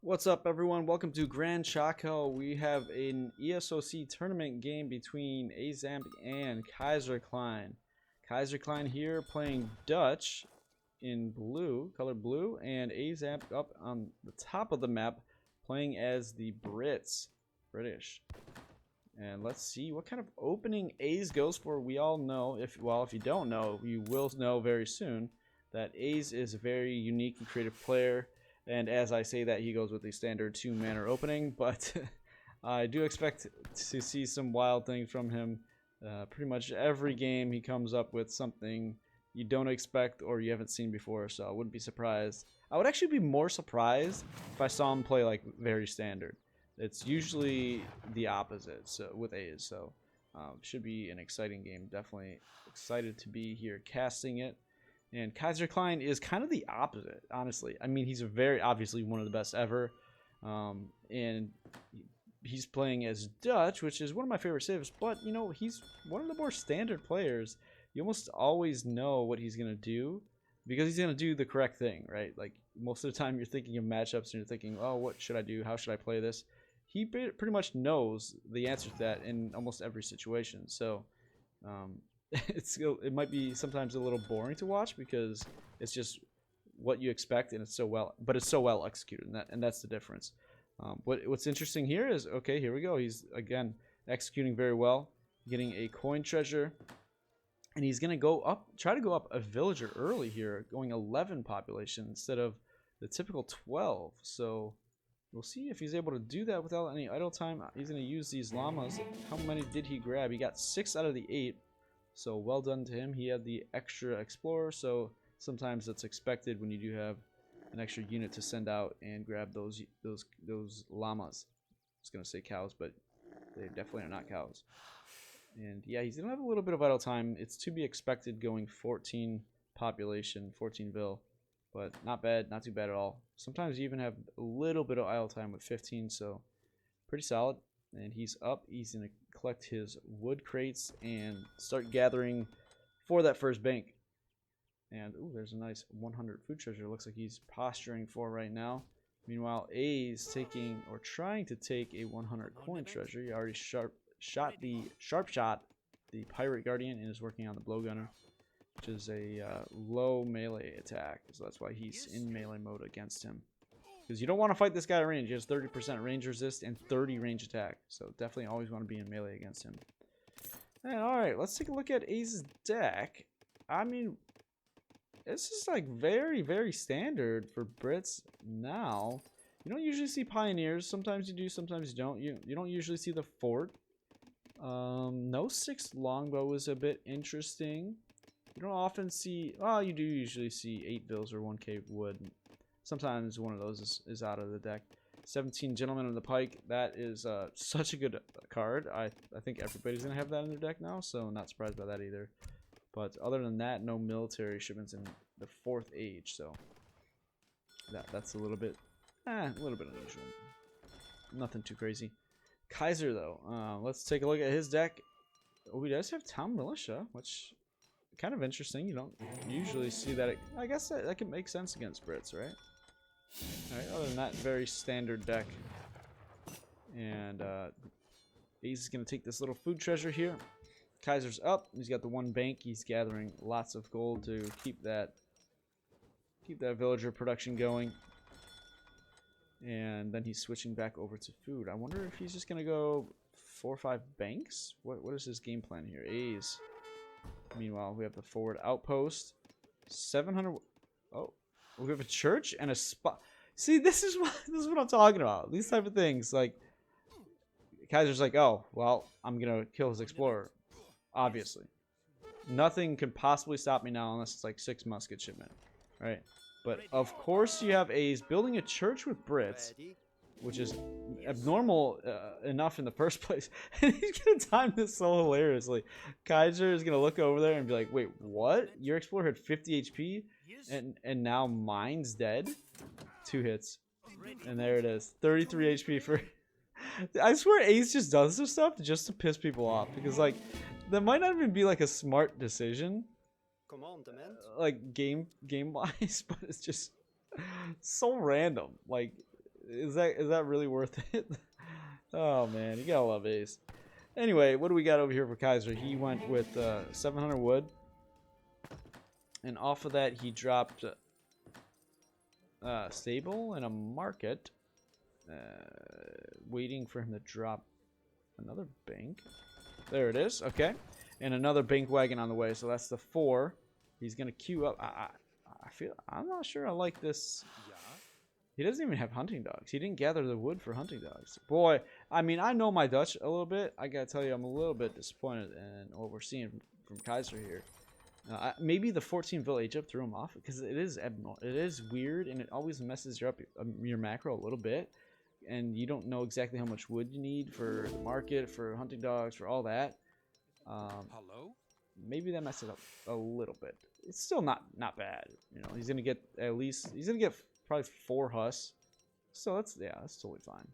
What's up, everyone? Welcome to Grand Chaco. We have an ESOC tournament game between Azamp and Kaiser Klein. Kaiser Klein here playing Dutch in blue, color blue, and Azamp up on the top of the map playing as the British. And let's see what kind of opening A's goes for. We all know, if you don't know, you will know very soon that A's is a very unique and creative player. And as I say that, he goes with the standard 2-manner opening, but I do expect to see some wild things from him. Pretty much every game he comes up with something you don't expect or you haven't seen before, so I wouldn't be surprised. I would actually be more surprised if I saw him play like very standard. It's usually the opposite with A's, so should be an exciting game. Definitely excited to be here casting it. And Kaiser Klein is kind of the opposite, honestly. I mean, he's very obviously one of the best ever. And he's playing as Dutch, which is one of my favorite civs. But, you know, he's one of the more standard players. You almost always know what he's going to do because he's going to do the correct thing, right? Like, most of the time you're thinking of matchups and you're thinking, oh, what should I do? How should I play this? He pretty much knows the answer to that in almost every situation. So, it might be sometimes a little boring to watch because it's just what you expect and it's so well executed, and that's the difference. What's interesting here is, okay, here we go, he's again executing very well, getting a coin treasure, and he's gonna try to go up a villager early here, going 11 population instead of the typical 12. So we'll see if he's able to do that without any idle time. He's gonna use these llamas. How many did he grab? He got 6 out of the 8. So well done to him. He had the extra explorer, so sometimes that's expected when you do have an extra unit to send out and grab those llamas. I was gonna say cows, but they definitely are not cows. And yeah, he's gonna have a little bit of idle time. It's to be expected going 14 population, 14 vil, but not bad, not too bad at all. Sometimes you even have a little bit of idle time with 15, so pretty solid. And he's up. He's going to collect his wood crates and start gathering for that first bank. And, ooh, there's a nice 100 food treasure. Looks like he's posturing for right now. Meanwhile, A's taking or trying to take a 100 coin treasure. He already sharp shot the pirate guardian and is working on the blowgunner, which is a low melee attack. So that's why he's in melee mode against him. Because you don't want to fight this guy at range. He has 30% range resist and 30 range attack. So definitely always want to be in melee against him. And alright, let's take a look at Ace's deck. I mean, this is like very, very standard for Brits now. You don't usually see pioneers. Sometimes you do, sometimes you don't. You don't usually see the fort. No 6 longbow is a bit interesting. You don't often see, well, you do usually see 8 bills or 1k wood. Sometimes one of those is out of the deck. 17 Gentlemen of the Pike. That is such a good card. I think everybody's going to have that in their deck now, so not surprised by that either. But other than that, no military shipments in the 4th age, so that's a little bit unusual. Nothing too crazy. Kaiser, though. Let's take a look at his deck. Oh, he does have Town Militia, which kind of interesting. You don't usually see that. I guess that can make sense against Brits, right? Alright, other than that, very standard deck. And Ace is going to take this little food treasure here. Kaiser's up. He's got the 1 bank. He's gathering lots of gold to keep that villager production going. And then he's switching back over to food. I wonder if he's just going to go 4 or 5 banks? What is his game plan here? A's. Meanwhile, we have the forward outpost. 700. Oh, we have a church and a spot. See, this is what I'm talking about. These type of things, like Kaiser's like, oh, well, I'm gonna kill his explorer. Obviously, nothing can possibly stop me now unless it's like 6 musket shipment, right? But of course, you have A's building a church with Brits, which is abnormal enough in the first place. And he's going to time this so hilariously. Kaiser is going to look over there and be like, wait, what? Your explorer had 50 HP and now mine's dead? 2 hits. And there it is. 33 HP for... I swear Ace just does this stuff just to piss people off. Because, like, that might not even be, like, a smart decision. Like, game-wise. But it's just so random. Like... Is that really worth it? Oh man, you gotta love Ace. Anyway, what do we got over here for Kaiser? He went with 700 wood, and off of that he dropped stable and a market. Waiting for him to drop another bank. There it is. Okay, and another bank wagon on the way. So that's the 4. He's gonna queue up. I'm not sure I like this. He doesn't even have hunting dogs. He didn't gather the wood for hunting dogs. Boy, I mean, I know my Dutch a little bit. I gotta tell you, I'm a little bit disappointed in what we're seeing from Kaiser here. Maybe the 14 Ville age up threw him off because it is abnormal. It is weird, and it always messes your macro a little bit. And you don't know exactly how much wood you need for the market, for hunting dogs, for all that. Maybe that messes it up a little bit. It's still not bad. You know, he's gonna get probably 4 hus. So that's totally fine.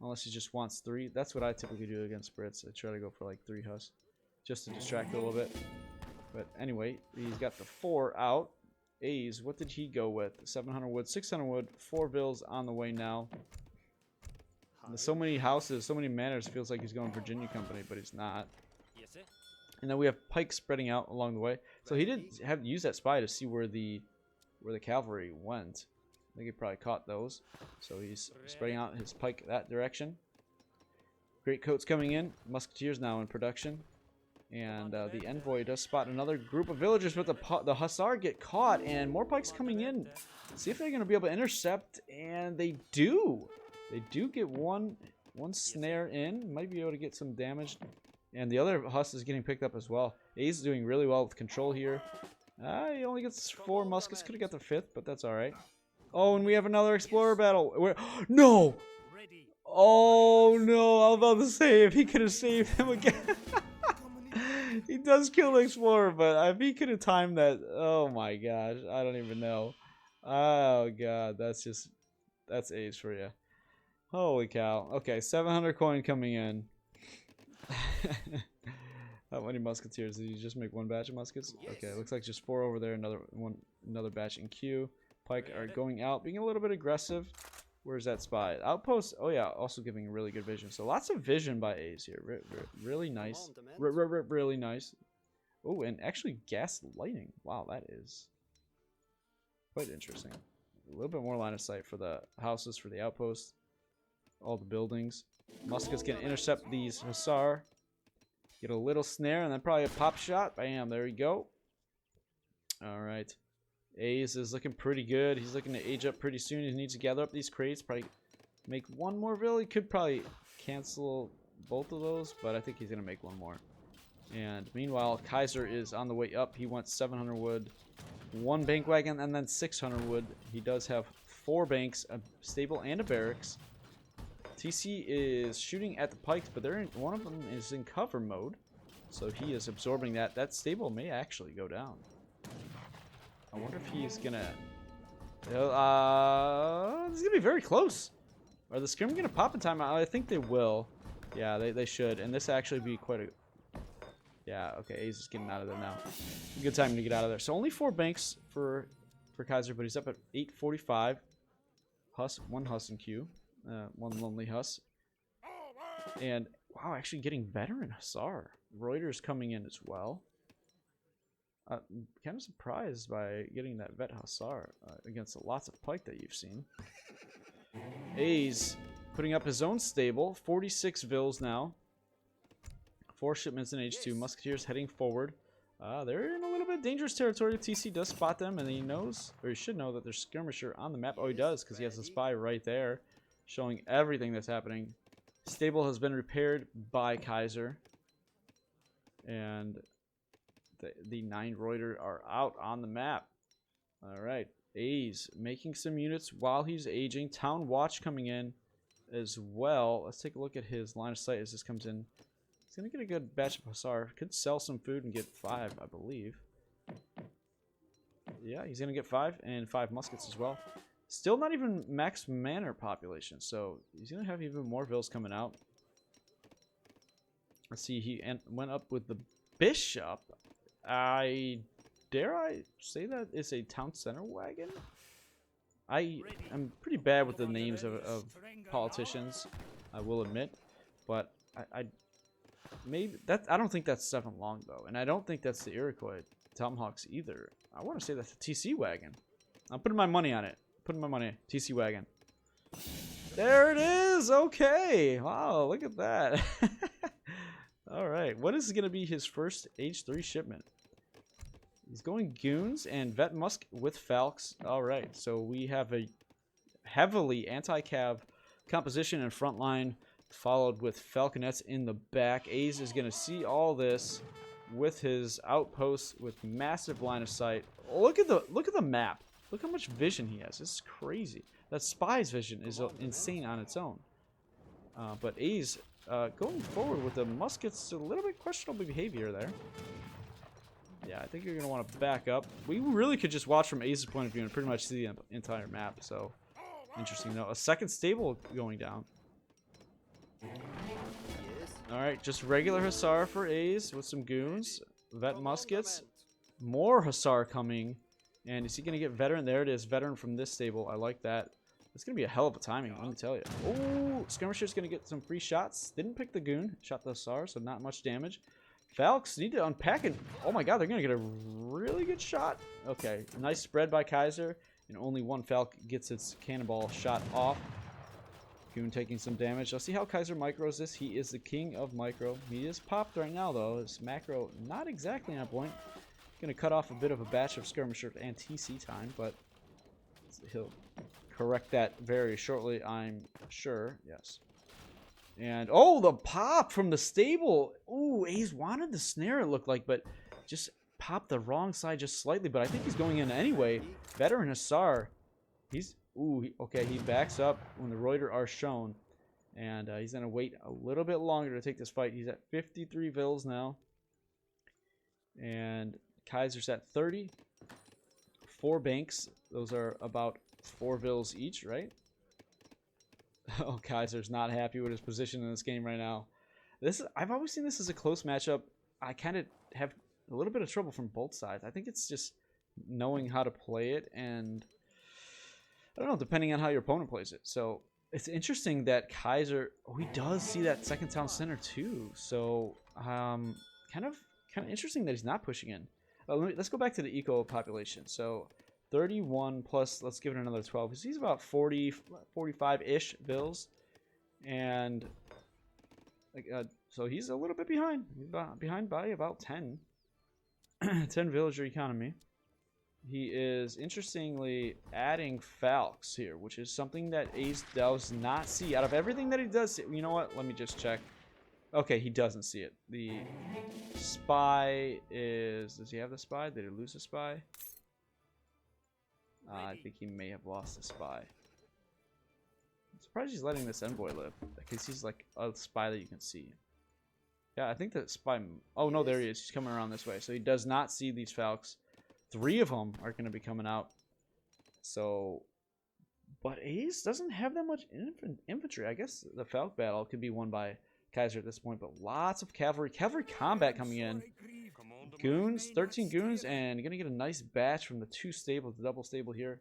Unless he just wants 3. That's what I typically do against Brits. I try to go for like 3 hus, just to distract a little bit. But anyway, he's got the 4 out. A's, what did he go with? 700 wood, 600 wood, 4 bills on the way now. So many houses, so many manors. Feels like he's going Virginia Company, but he's not. And then we have pike spreading out along the way. So he did have to use that spy to see where the cavalry went. I think he probably caught those. So he's spreading out his pike that direction. Great coats coming in. Musketeers now in production. And the envoy does spot another group of villagers, but the hussar get caught, and more pikes coming in. See if they're going to be able to intercept, and they do. They do get one snare in. Might be able to get some damage. And the other huss is getting picked up as well. A's doing really well with control here. He only gets 4 muskets. Could have got the 5th, but that's all right. Oh, and we have another explorer battle. No! Oh, no. I was about to say, if he could have saved him again. He does kill the explorer, but if he could have timed that, oh my gosh, I don't even know. Oh god, that's Ace for you. Holy cow. Okay, 700 coin coming in. How many musketeers? Did you just make 1 batch of muskets? Okay, looks like just 4 over there. Another batch in queue. Pike are going out, being a little bit aggressive. Where's that spy? Outpost. Oh yeah, also giving really good vision. So lots of vision by A's here. Really nice. Really nice. Oh, and actually gas lighting. Wow, that is quite interesting. A little bit more line of sight for the houses, for the outposts, all the buildings. Muskets can intercept these hussar. Get a little snare and then probably a pop shot. Bam, there we go. All right. A's is looking pretty good. He's looking to age up pretty soon. He needs to gather up these crates. Probably make 1 more ville. He could probably cancel both of those, but I think he's going to make 1 more. And meanwhile, Kaiser is on the way up. He wants 700 wood, 1 bank wagon, and then 600 wood. He does have 4 banks, a stable, and a barracks. TC is shooting at the pikes, but one of them is in cover mode. So he is absorbing that. That stable may actually go down. I wonder if he's gonna... this is gonna be very close. Are the scrim gonna pop in time? I think they will. Yeah, they should. And this actually be quite a... Yeah, okay, A's is getting out of there now. Good time to get out of there. So only 4 banks for Kaiser, but he's up at 845. 1 Huss in queue. 1 lonely Huss. And, wow, actually getting better in Hussar. Reuters coming in as well. Kind of surprised by getting that vet Hussar against lots of pike that you've seen. A's putting up his own stable. 46 vills now. 4 shipments in H2. Musketeers heading forward. They're in a little bit dangerous territory. TC does spot them, and he knows, or he should know, that there's skirmisher on the map. Oh, he does, because he has a spy right there, showing everything that's happening. Stable has been repaired by Kaiser, and the 9 Reuter are out on the map. All right, A's making some units while he's aging. Town Watch coming in as well. Let's take a look at his line of sight as this comes in. He's going to get a good batch of Hussar. Could sell some food and get 5, I believe. Yeah, he's going to get 5 and 5 muskets as well. Still not even max manor population, so he's going to have even more vills coming out. Let's see, he went up with the bishop. Dare I say that it's a town center wagon? I'm pretty bad with the names of politicians, I will admit, but maybe that I don't think that's 7 Longbow, and I don't think that's the Iroquois Tomahawks either. I want to say that's a TC wagon. I'm putting my money on it. Putting my money. TC wagon. There it is. Okay. Wow. Look at that. All right. What is going to be his first H3 shipment? He's going Goons and Vet Musk with Falcons. All right. So we have a heavily anti-cav composition in front line, followed with Falconets in the back. A's is going to see all this with his outposts with massive line of sight. Look at the map. Look how much vision he has. This is crazy. That spy's vision is insane on its own. But A's going forward with the muskets, a little bit questionable behavior there. Yeah, I think you're going to want to back up. We really could just watch from Ace's point of view and pretty much see the entire map. So, interesting though. A second stable going down. Alright, just regular Hussar for A's with some goons. Vet muskets. More Hussar coming. And is he going to get veteran? There it is. Veteran from this stable. I like that. It's going to be a hell of a timing, let me tell you. Oh, Skirmisher's going to get some free shots. Didn't pick the goon. Shot the Hussar, so not much damage. Falcons need to unpack it. Oh my god, they're going to get a really good shot. Okay, nice spread by Kaiser. And only one Falcon gets its cannonball shot off. Goon taking some damage. Let's see how Kaiser micros this. He is the king of micro. He is popped right now, though. His macro not exactly on point. Going to cut off a bit of a batch of skirmisher and TC time, but he'll correct that very shortly, I'm sure. Yes. And, oh, the pop from the stable. Ooh, A's wanted the snare, it looked like, but just popped the wrong side just slightly, but I think he's going in anyway. Veteran Hussar. He's, ooh, okay, he backs up when the Reuter are shown, and he's going to wait a little bit longer to take this fight. He's at 53 Vils now, and Kaiser's at 30. 4 banks. Those are about 4 Vils each, right? Oh, Kaiser's not happy with his position in this game right now. I've always seen this as a close matchup. I kind of have a little bit of trouble from both sides. I think it's just knowing how to play it, and I don't know, depending on how your opponent plays it. So it's interesting that Kaiser, oh, he does see that second town center too. So kind of interesting that he's not pushing in. Let's go back to the eco population. So 31 plus, let's give it another 12. Because he's about 40, 45-ish Vils. And so he's a little bit behind. He's behind by about 10. 10 villager economy. He is, interestingly, adding Falcons here, which is something that Ace does not see. Out of everything that he does see, you know what? Let me just check. Okay, he doesn't see it. The spy is... Does he have the spy? Did he lose the spy? I think he may have lost the spy. I'm surprised he's letting this envoy live, because he's like a spy that you can see. Yeah, I think the spy... Oh, no, there he is. He's coming around this way. So he does not see these Falcons. 3 of them are going to be coming out. So... But Ace doesn't have that much infantry. I guess the Falcon battle could be won by Kaiser at this point, but lots of cavalry. Cavalry combat coming in. Goons, 13 goons, and you're going to get a nice batch from the 2 stables, the double stable here.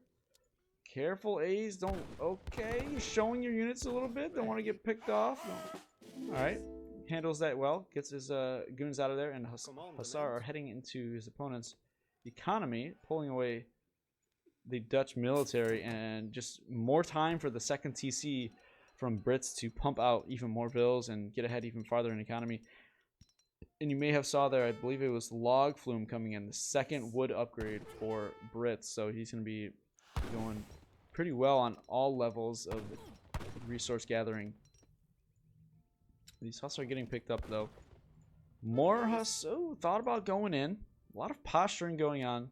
Careful, A's. Don't... Okay, showing your units a little bit. Don't want to get picked off. Alright. Handles that well. Gets his goons out of there, and Hussar are heading into his opponent's economy, pulling away the Dutch military, and just more time for the second TC from Brits to pump out even more Vils and get ahead even farther in economy. And you may have saw there, I believe it was Log Flume coming in, the second wood upgrade for Brits. So he's going to be going pretty well on all levels of resource gathering. These Huss are getting picked up though. More Huss, oh, thought about going in. A lot of posturing going on.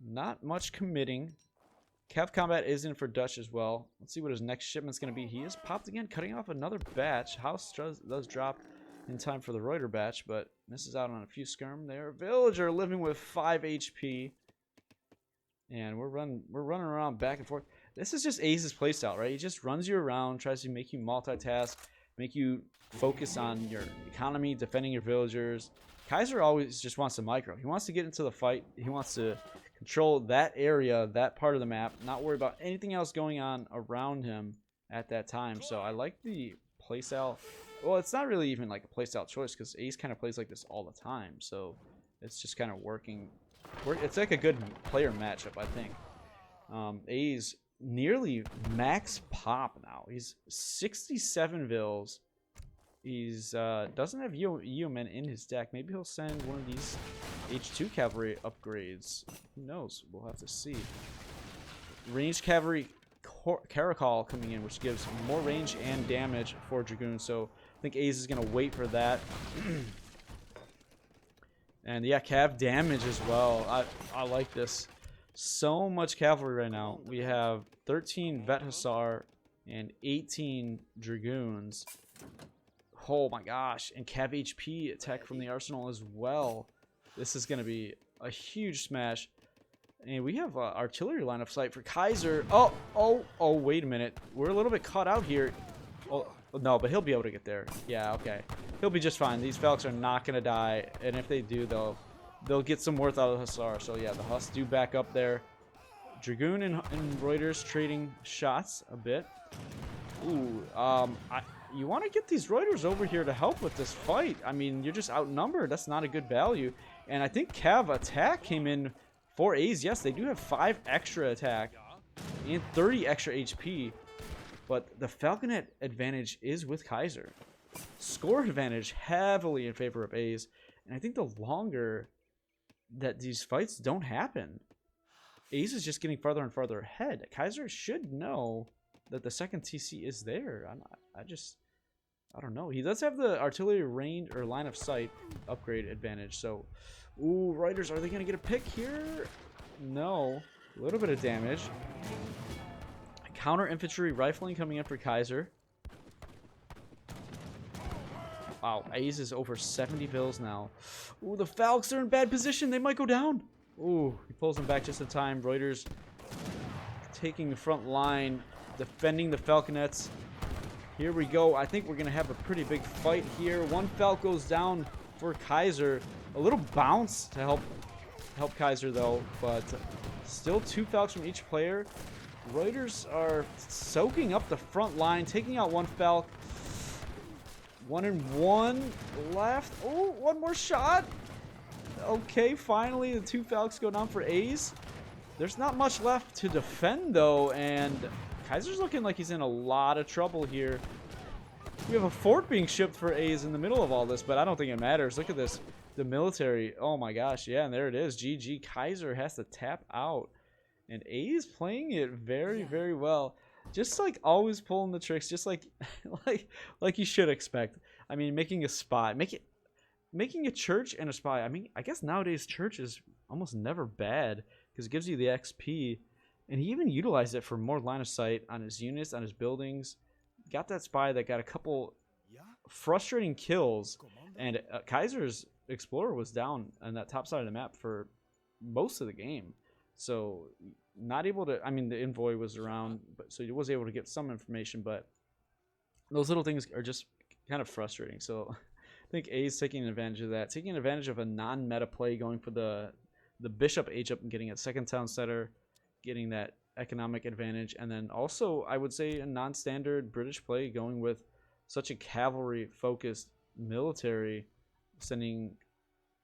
Not much committing. Cav combat is in for Dutch as well. Let's see what his next shipment's going to be. He is popped again, cutting off another batch. House does drop in time for the Reuter batch, but misses out on a few skirm there. Villager living with 5 HP. And we're running around back and forth. This is just Ace's playstyle, right? He just runs you around, tries to make you multitask, make you focus on your economy, defending your villagers. Kaiser always just wants to micro. He wants to get into the fight. He wants to control that area, that part of the map, not worry about anything else going on around him at that time. So I like the playstyle. Well, it's not really even like a playstyle choice because Ace kind of plays like this all the time. So it's just kind of working. It's like a good player matchup, I think. Ace nearly max pop now. He's 67 Vils. He's doesn't have Yeoman in his deck. Maybe he'll send one of these H2 cavalry upgrades. Who knows? We'll have to see. Ranged cavalry Caracol coming in, which gives more range and damage for Dragoon. So I think Ace is gonna wait for that. And yeah, cav damage as well. I like this. So much cavalry right now. We have 13 Vet Hussar and 18 Dragoons. Oh my gosh. And cav HP attack from the arsenal as well. This is going to be a huge smash. And we have artillery line of sight for Kaiser. Oh, wait a minute. We're a little bit caught out here. Oh, no, but he'll be able to get there. Yeah, okay. He'll be just fine. These Falcons are not going to die. And if they do, they'll get some worth out of the Hussar. So yeah, the Huss do back up there. Dragoon and Reuters trading shots a bit. Ooh, you want to get these Reuters over here to help with this fight. I mean, you're just outnumbered. That's not a good value. And I think Cav attack came in for A's. Yes, they do have 5 extra attack and 30 extra HP. But the Falconet advantage is with Kaiser. Score advantage heavily in favor of A's. And I think the longer that these fights don't happen, Ace is just getting farther and farther ahead. Kaiser should know that the second TC is there. I don't know. He does have the artillery range or line of sight upgrade advantage. So, ooh, Reuters, are they going to get a pick here? No. A little bit of damage. Counter infantry rifling coming in for Kaiser. Wow, Ace is over 70 Vils now. Ooh, the Falcons are in bad position. They might go down. Ooh, he pulls them back just in time. Reuters taking the front line, defending the Falconets. Here we go. I think we're going to have a pretty big fight here. One Falc goes down for Kaiser. A little bounce to help Kaiser, though. But still 2 Falcs from each player. Reuters are soaking up the front line, taking out one Falc. 1-1 left. Oh, one more shot. Okay, finally the 2 Falcs go down for A's. There's not much left to defend, though, and Kaiser's looking like he's in a lot of trouble here. We have a fort being shipped for A's in the middle of all this, but I don't think it matters. Look at this. The military. Oh my gosh. Yeah, and there it is. GG. Kaiser has to tap out. And A's playing it very, very well. Just like always pulling the tricks, just like like you should expect. I mean, making a spy. Making a church and a spy. I mean, I guess nowadays church is almost never bad because it gives you the XP. And he even utilized it for more line of sight on his units, on his buildings. Got that spy that got a couple frustrating kills. And Kaiser's Explorer was down on that top side of the map for most of the game. So not able to, I mean, the envoy was around, but so he was able to get some information, but those little things are just kind of frustrating. So I think A is taking advantage of that, taking advantage of a non-meta play, going for the Bishop H up and getting a second town center, getting that economic advantage, and then also I would say a non-standard British play, going with such a cavalry-focused military, sending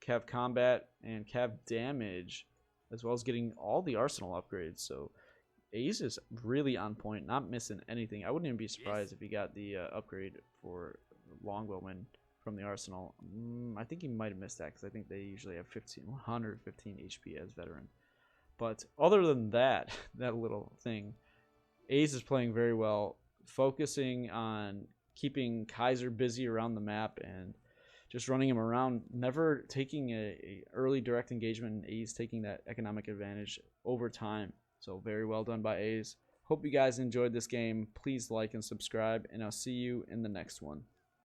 cav combat and cav damage, as well as getting all the arsenal upgrades. So Ace is really on point, not missing anything. I wouldn't even be surprised if he got the upgrade for Longbowman from the arsenal. I think he might have missed that because I think they usually have 115 HP as veteran. But other than that, that little thing, Ace is playing very well, focusing on keeping Kaiser busy around the map and just running him around, never taking a early direct engagement, and Ace taking that economic advantage over time. So very well done by Ace. Hope you guys enjoyed this game. Please like and subscribe, and I'll see you in the next one.